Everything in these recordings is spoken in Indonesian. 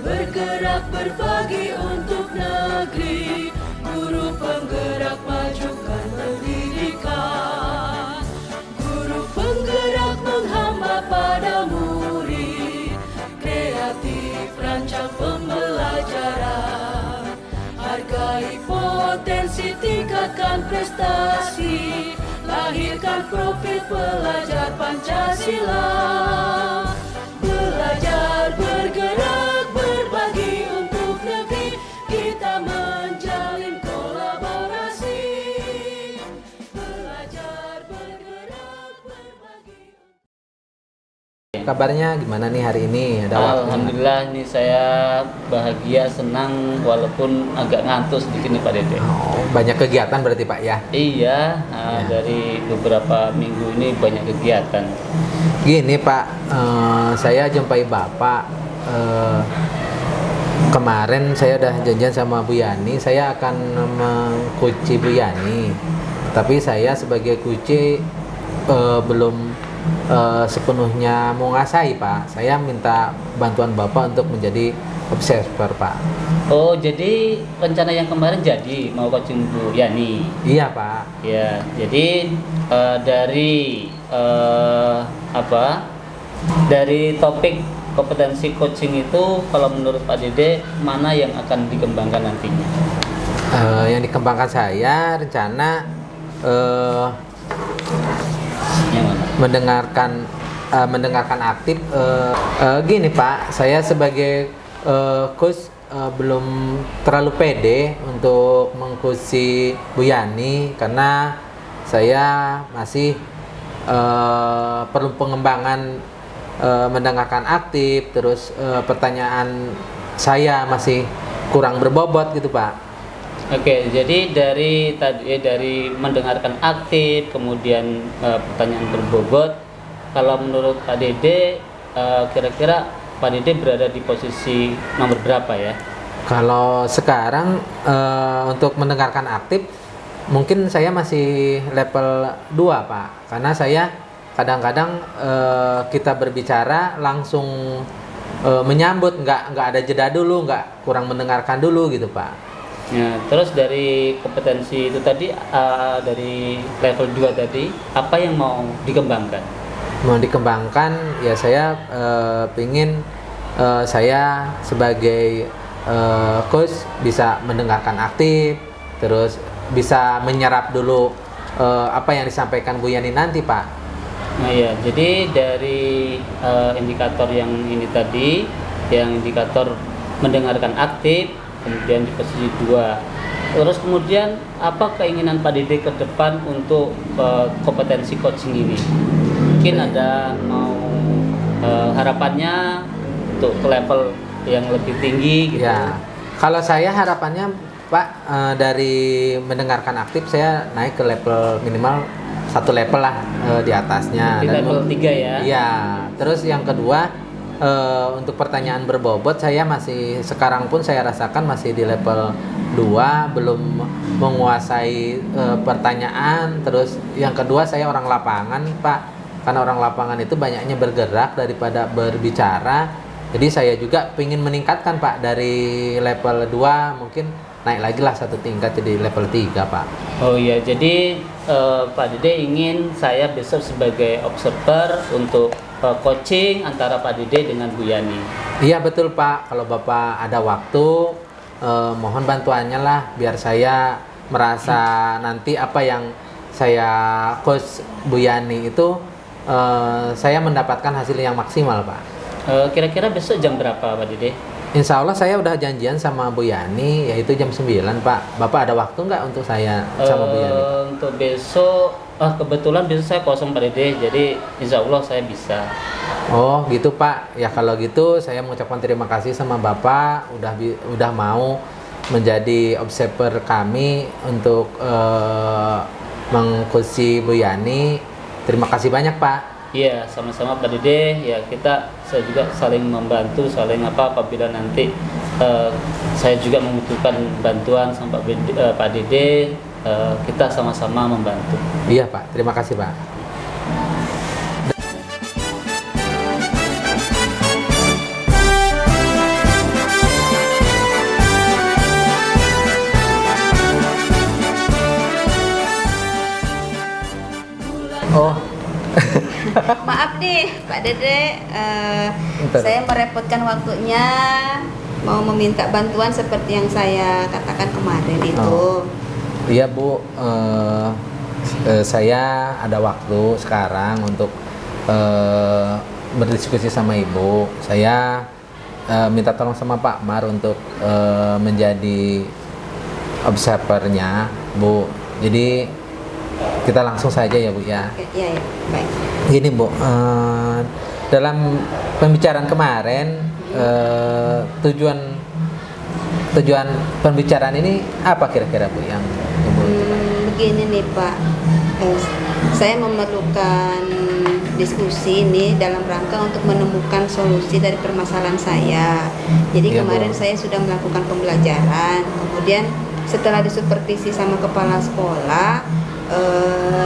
bergerak berbagi untuk negeri, guru penggerak majukan pendidikan, guru penggerak menghamba pada murid, kreatif rancang pembelajaran, hargai potensi, tingkatkan prestasi, lahirkan profil pelajar Pancasila. Belajar, bergerak, berbagi untuk negeri, kita menjalin kolaborasi. Belajar, bergerak, berbagi. Kabarnya gimana nih hari ini? Ada waktu? Alhamdulillah nih saya bahagia, senang walaupun agak ngantuk sedikit nih Pak Dede. Oh, banyak kegiatan berarti Pak ya? Iya, dari beberapa minggu ini banyak kegiatan. Gini Pak, saya jumpai Bapak kemarin saya udah janjian sama Bu Yani, saya akan mengkuci Bu Yani. Tapi saya sebagai kuci belum sepenuhnya menguasai Pak. Saya minta bantuan Bapak untuk menjadi observer Pak. Oh, jadi rencana yang kemarin jadi mau coaching Bu Yani. Iya Pak. Ya, jadi dari dari topik kompetensi coaching itu, kalau menurut Pak Dede mana yang akan dikembangkan nantinya? Yang dikembangkan saya rencana Yang mana? mendengarkan aktif. Gini Pak, saya sebagai coach belum terlalu pede untuk mengkursi Bu Yani karena saya masih perlu pengembangan mendengarkan aktif, terus pertanyaan saya masih kurang berbobot gitu Pak. Oke, jadi dari mendengarkan aktif, kemudian pertanyaan berbobot. Kalau menurut Pak Dede, kira-kira Pak Dede berada di posisi nomor berapa ya? Kalau sekarang untuk mendengarkan aktif, mungkin saya masih level 2 Pak. Karena saya kadang-kadang kita berbicara langsung menyambut, nggak ada jeda dulu, nggak kurang mendengarkan dulu gitu Pak. Ya, terus dari kompetensi itu tadi, dari level 2 tadi, apa yang mau dikembangkan? Mau dikembangkan, ya saya pingin saya sebagai coach bisa mendengarkan aktif, terus bisa menyerap dulu apa yang disampaikan Bu Yani nanti Pak. Nah ya, jadi dari indikator yang ini tadi, yang indikator mendengarkan aktif, kemudian di posisi 2. Terus kemudian apa keinginan Pak Dede ke depan untuk kompetensi coaching ini? Mungkin ada mau harapannya untuk ke level yang lebih tinggi gitu. Ya, kalau saya harapannya Pak, dari mendengarkan aktif saya naik ke level minimal 1 level lah di atasnya. Di level 3 ya? Iya, terus yang kedua untuk pertanyaan berbobot saya masih, sekarang pun saya rasakan masih di level 2, belum menguasai pertanyaan. Terus yang kedua saya orang lapangan Pak, karena orang lapangan itu banyaknya bergerak daripada berbicara. Jadi saya juga ingin meningkatkan Pak, dari level 2 mungkin naik lagi lah 1 tingkat jadi level 3 Pak. Oh iya, jadi Pak Dede ingin saya besok sebagai observer untuk coaching antara Pak Dede dengan Bu Yani. Iya betul Pak, kalau Bapak ada waktu mohon bantuannya lah, biar saya merasa nanti apa yang saya coach Bu Yani itu saya mendapatkan hasil yang maksimal Pak. Kira-kira besok jam berapa Pak Dede? Insya Allah saya udah janjian sama Bu Yani, yaitu jam 9 Pak. Bapak ada waktu nggak untuk saya sama Bu Yani? Untuk besok, kebetulan besok saya kosong Pak Dede, jadi insya Allah saya bisa. Oh gitu Pak, ya kalau gitu saya mengucapkan terima kasih sama Bapak udah mau menjadi observer kami untuk mengkursi Bu Yani. Terima kasih banyak Pak. Iya, sama-sama Pak Dede. Ya, saya juga saling membantu, apabila nanti saya juga membutuhkan bantuan sama Pak Dede, kita sama-sama membantu. Iya Pak, terima kasih Pak. Oh, Maaf nih Pak Dede, Bentar. saya merepotkan waktunya mau meminta bantuan seperti yang saya katakan kemarin itu. Oh. Iya Bu, saya ada waktu sekarang untuk berdiskusi sama Ibu. Saya minta tolong sama Pak Mar untuk menjadi observernya Bu. Jadi kita langsung saja ya Bu ya. Oke, ya, baik. Gini Bu, dalam pembicaraan kemarin tujuan pembicaraan ini apa kira-kira Bu yang Ibu Begini nih Pak, saya memerlukan diskusi ini dalam rangka untuk menemukan solusi dari permasalahan saya. Jadi Iya, kemarin Bu. saya sudah melakukan pembelajaran, kemudian setelah disupervisi sama kepala sekolah,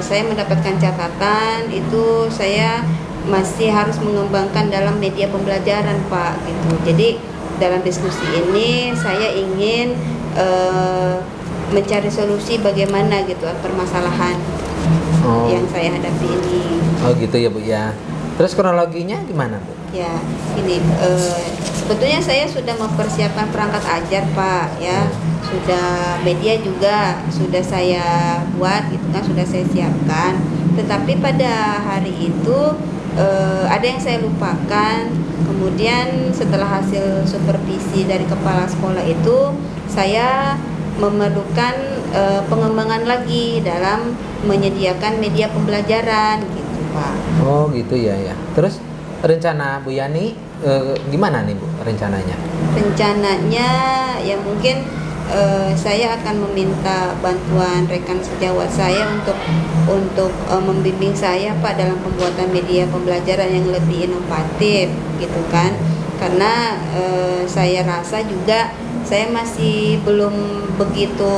saya mendapatkan catatan itu saya masih harus mengembangkan dalam media pembelajaran Pak gitu. Jadi dalam diskusi ini saya ingin mencari solusi bagaimana gitu permasalahan Oh. yang saya hadapi ini. Oh gitu ya Bu ya. Terus kronologinya gimana Bu? Ya, ini sebetulnya saya sudah mempersiapkan perangkat ajar Pak ya, sudah media juga sudah saya buat gitu kan, sudah saya siapkan. Tetapi pada hari itu ada yang saya lupakan. Kemudian setelah hasil supervisi dari kepala sekolah itu, saya memerlukan pengembangan lagi dalam menyediakan media pembelajaran gitu Pak. Oh gitu ya ya. Terus rencana Bu Yani gimana nih Bu rencananya? Rencananya ya mungkin saya akan meminta bantuan rekan sejawat saya untuk membimbing saya Pak dalam pembuatan media pembelajaran yang lebih inovatif gitu kan, karena saya rasa juga saya masih belum begitu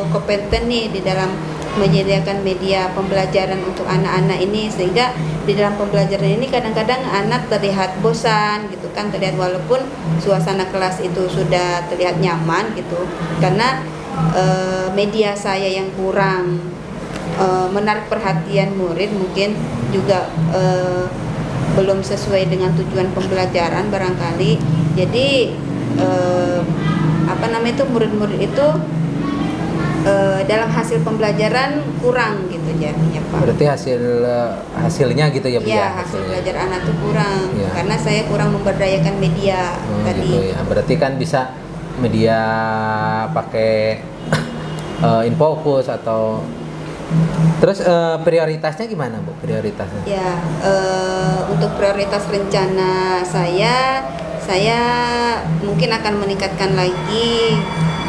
kompeten nih di dalam menyediakan media pembelajaran untuk anak-anak ini, sehingga di dalam pembelajaran ini kadang-kadang anak terlihat bosan gitu kan, terlihat walaupun suasana kelas itu sudah terlihat nyaman gitu, karena media saya yang kurang menarik perhatian murid, mungkin juga belum sesuai dengan tujuan pembelajaran barangkali. Jadi murid-murid itu dalam hasil pembelajaran kurang gitu jadinya Pak. Berarti hasilnya gitu ya Bu Iya, ya? hasil Hasilnya. belajar anak itu kurang Iya. karena saya kurang memberdayakan media Oh, tadi. gitu ya. Berarti kan bisa media pakai Infocus atau terus prioritasnya gimana Bu? Prioritasnya? Ya, untuk prioritas rencana saya mungkin akan meningkatkan lagi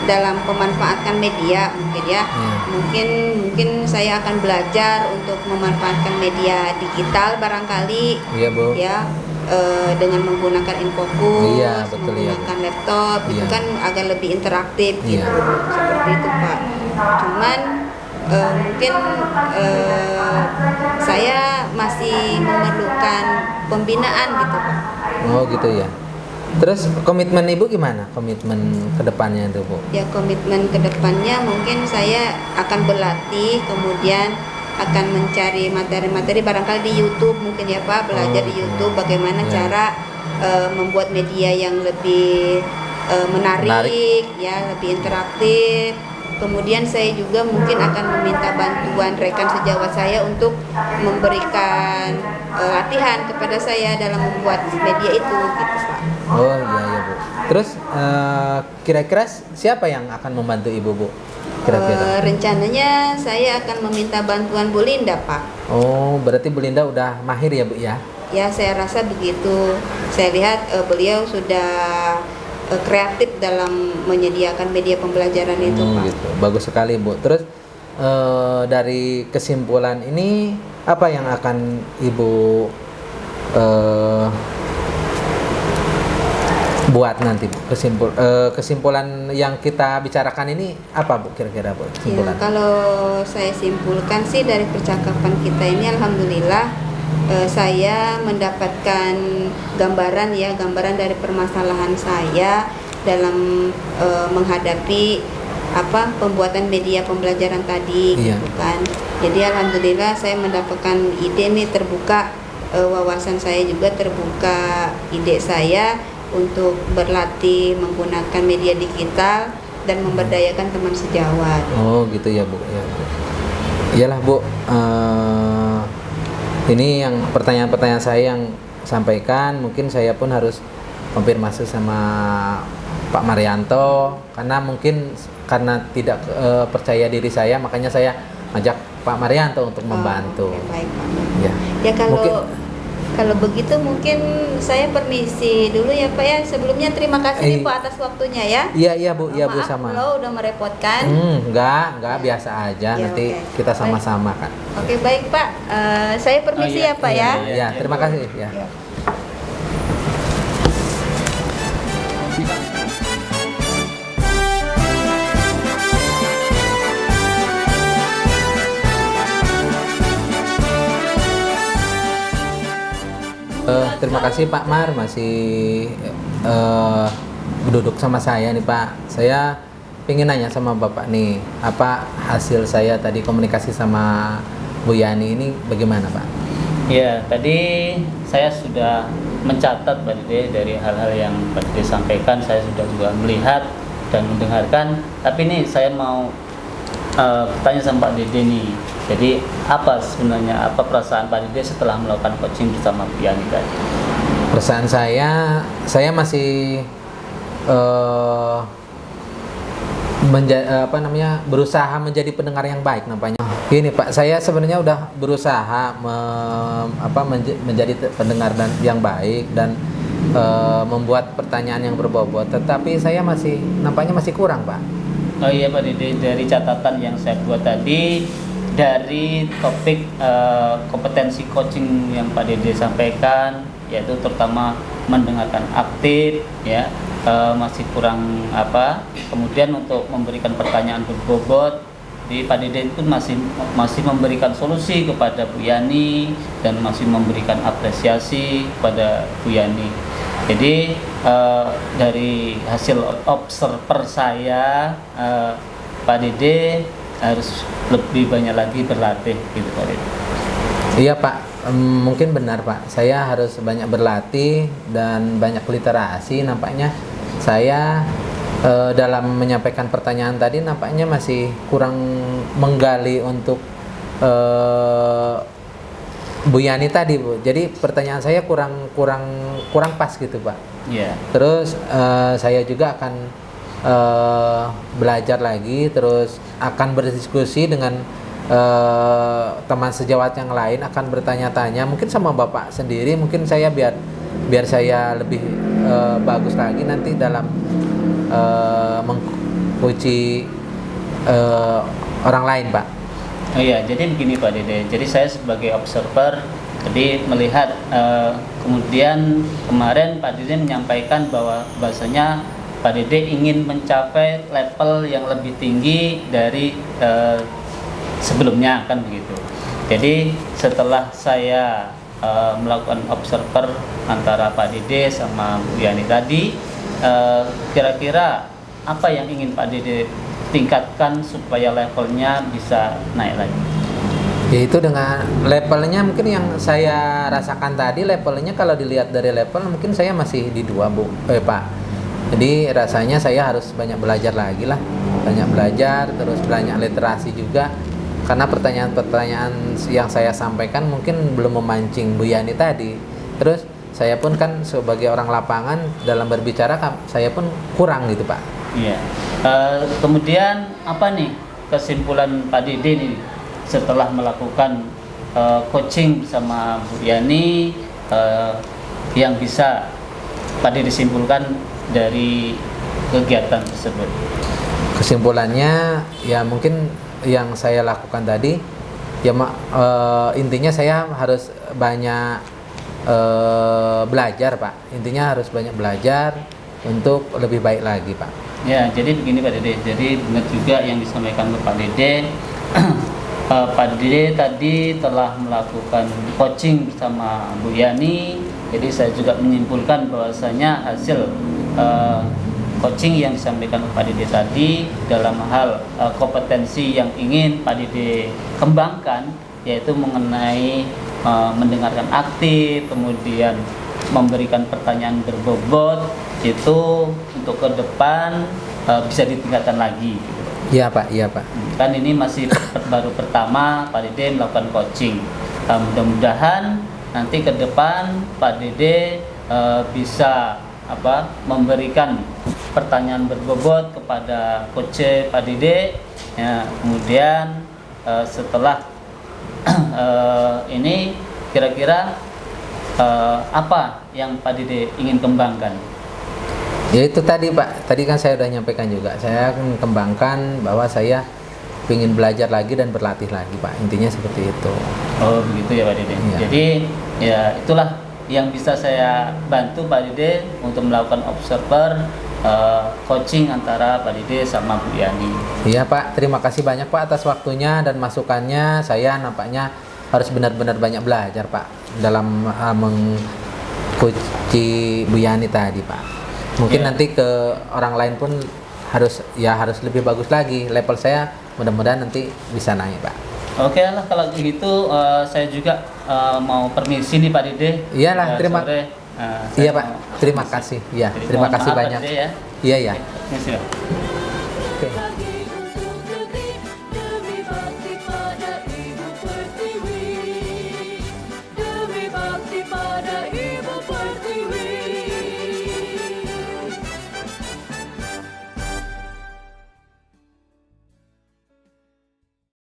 dalam pemanfaatan media mungkin ya. Mungkin saya akan belajar untuk memanfaatkan media digital barangkali Iya Bu. ya, dengan menggunakan Infocus, Iya, betul, iya, Bu. menggunakan laptop itu Iya. kan agak lebih interaktif Iya. gitu, seperti itu Pak. Cuman mungkin saya masih memerlukan pembinaan gitu Pak. Oh gitu ya. Terus komitmen Ibu gimana? Komitmen kedepannya itu Bu? Ya, komitmen kedepannya mungkin saya akan berlatih, kemudian akan mencari materi-materi barangkali di YouTube mungkin ya Pak, belajar di YouTube bagaimana Ya. cara membuat media yang lebih menarik ya, lebih interaktif. Kemudian saya juga mungkin akan meminta bantuan rekan sejawat saya untuk memberikan latihan kepada saya dalam membuat media itu gitu Pak. Oh iya ya Bu. Terus kira-kira siapa yang akan membantu Ibu Bu? Kira-kira? Rencananya saya akan meminta bantuan Bu Linda Pak. Oh berarti Bu Linda udah mahir ya Bu ya? Ya, saya rasa begitu. Saya lihat beliau sudah kreatif dalam menyediakan media pembelajaran itu Pak. Gitu. Bagus sekali Bu. Terus dari kesimpulan ini apa yang akan Ibu buat nanti Bu? Kesimpulan yang kita bicarakan ini apa Bu kira-kira Bu? Ya, Kesimpulan. kalau saya simpulkan sih dari percakapan kita ini, alhamdulillah saya mendapatkan gambaran dari permasalahan saya dalam menghadapi pembuatan media pembelajaran tadi Iya. gitu kan. Jadi alhamdulillah saya mendapatkan ide nih, terbuka wawasan saya juga, terbuka ide saya untuk berlatih menggunakan media digital dan memberdayakan teman sejawat. Oh gitu ya Bu. Ya, Bu. Iyalah Bu. Ini yang pertanyaan-pertanyaan saya yang sampaikan, mungkin saya pun harus konfirmasi sama Pak Marianto karena tidak percaya diri saya, makanya saya ajak Pak Marianto untuk membantu. Oke, baik Pak. Ya. Ya Mungkin- kalau begitu mungkin saya permisi dulu ya Pak ya. Sebelumnya terima kasih nih Pak atas waktunya ya. Iya Bu, iya Bu Maaf sama. lo udah merepotkan. Enggak biasa aja. Ya, Nanti oke. kita sama-sama kan. Oke baik Pak. Saya permisi Oh, iya. ya Pak ya. Ya, terima kasih ya. Ya. Terima kasih Pak Mar masih duduk sama saya nih Pak. Saya ingin nanya sama Bapak nih, apa hasil saya tadi komunikasi sama Bu Yani ini bagaimana Pak? Ya, tadi saya sudah mencatat Pak Dede dari hal-hal yang Pak Dede sampaikan, saya sudah juga melihat dan mendengarkan. Tapi nih saya mau tanya sama Pak Dede nih. Jadi apa sebenarnya perasaan Pak Dede setelah melakukan coaching bersama Bu Yani tadi? Perasaan saya masih berusaha menjadi pendengar yang baik nampaknya. Gini Pak, saya sebenarnya udah berusaha menjadi pendengar yang baik dan membuat pertanyaan yang berbobot, tetapi saya nampaknya masih kurang Pak. Oh iya Pak Dede, dari catatan yang saya buat tadi, dari topik kompetensi coaching yang Pak Dede sampaikan, yaitu terutama mendengarkan aktif, ya masih kurang kemudian untuk memberikan pertanyaan berbobot, di Pak Dede itu masih memberikan solusi kepada Bu Yani dan masih memberikan apresiasi kepada Bu Yani. Jadi dari hasil observer saya, Pak Dede harus lebih banyak lagi berlatih gitu Pak Dede. Iya Pak, mungkin benar Pak. Saya harus banyak berlatih dan banyak literasi. Nampaknya saya dalam menyampaikan pertanyaan tadi nampaknya masih kurang menggali untuk Bu Yani tadi Bu. Jadi pertanyaan saya kurang pas gitu Pak. Iya. Terus saya juga akan belajar lagi, terus akan berdiskusi dengan teman sejawat yang lain, akan bertanya-tanya mungkin sama Bapak sendiri, mungkin saya biar saya lebih bagus lagi nanti dalam mengcoachi orang lain Pak. Oh iya, jadi begini Pak Dede. Jadi saya sebagai observer jadi melihat kemudian kemarin Pak Dede menyampaikan bahwasanya Pak Dede ingin mencapai level yang lebih tinggi dari sebelumnya kan begitu. Jadi setelah saya melakukan observer antara Pak Dede sama Bu Yani tadi, kira-kira apa yang ingin Pak Dede tingkatkan supaya levelnya bisa naik lagi? Yaitu dengan levelnya mungkin yang saya rasakan tadi, levelnya kalau dilihat dari level mungkin saya masih di 2 Pak. Jadi rasanya saya harus banyak belajar lagi lah, banyak belajar, terus banyak literasi juga, karena pertanyaan-pertanyaan yang saya sampaikan mungkin belum memancing Bu Yani tadi. Terus saya pun kan sebagai orang lapangan dalam berbicara saya pun kurang gitu Pak. Iya. Kemudian apa nih kesimpulan Pak Dede nih setelah melakukan coaching bersama Bu Yani, yang bisa Pak Dede simpulkan dari kegiatan tersebut? Kesimpulannya ya mungkin yang saya lakukan tadi ya intinya saya harus banyak belajar Pak. Intinya harus banyak belajar untuk lebih baik lagi Pak. Ya, jadi begini Pak Dede. Jadi benar juga yang disampaikan oleh Pak Dede. Pak Dede tadi telah melakukan coaching bersama Bu Yani. Jadi saya juga menyimpulkan bahwasanya hasil coaching yang disampaikan Pak Dede tadi dalam hal kompetensi yang ingin Pak Dede kembangkan, yaitu mengenai mendengarkan aktif, kemudian memberikan pertanyaan berbobot, itu untuk ke depan bisa ditingkatkan lagi. Iya Pak, iya Pak. Kan ini masih baru pertama Pak Dede melakukan coaching. Mudah-mudahan nanti ke depan Pak Dede bisa memberikan pertanyaan berbobot kepada coach Pak Dede. Ya, kemudian setelah ini kira-kira apa yang Pak Dede ingin kembangkan? Ya itu tadi Pak, tadi kan saya udah nyampaikan juga, saya akan kembangkan bahwa saya ingin belajar lagi dan berlatih lagi Pak, intinya seperti itu. Oh begitu ya Pak Dede. Iya. Jadi ya itulah yang bisa saya bantu Pak Dede untuk melakukan observer coaching antara Pak Dede sama Bu Yani. Iya Pak, terima kasih banyak Pak atas waktunya dan masukannya. Saya nampaknya harus benar-benar banyak belajar Pak dalam mengcoachi Bu Yani tadi Pak. Mungkin Ya. nanti ke orang lain pun harus lebih bagus lagi. Level saya mudah-mudahan nanti bisa naik Pak. Oke lah kalau begitu saya juga mau permisi nih Pak Dede. Iyalah, terima. Sore. Iya Saya Pak, mau terima permisi. kasih. Ya, Jadi terima mohon kasih maaf, Pak banyak. Dede, ya. Iya ya. Permisi, Pak.